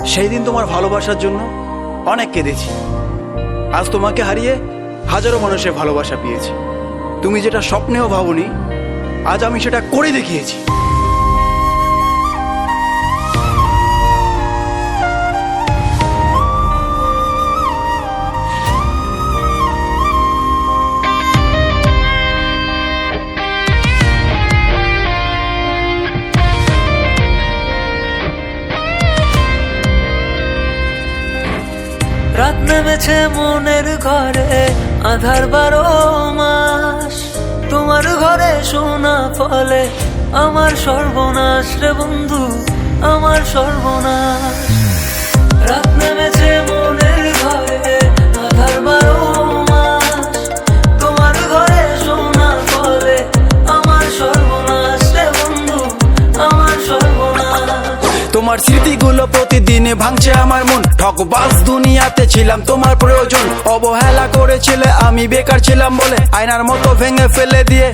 সেই দিন তোমার ভালোবাসার জন্য অনেক কেঁদেছি। আজ তোমাকে হারিয়ে হাজারো মানুষের ভালোবাসা পেয়েছি। তুমি যেটা স্বপ্নেও ভাবনি, আজ আমি সেটা করে দেখিয়েছি। রাত নেমেছে মনের ঘরে, আধার 12 মাস। তোমার ঘরে শোনা ফলে আমার সর্বনাশ রে বন্ধু, আমার সর্বনাশ। রাত নেমেছে মনের ঘরে, আধার 12 মাস। তোমার ঘরে শোনা ফলে আমার সর্বনাশ রে বন্ধু, আমার সর্বনাশ। তোমার স্মৃতিগুলো প্রতিদিনে ভাঙছে আমার মন। ঠকবাজ দুনিয়াতে ছিলাম তোমার প্রয়োজন, অবহেলা করেছিলে আমি বেকার ছিলাম বলে। আয়নার মতো ভেঙে ফেলে দিয়ে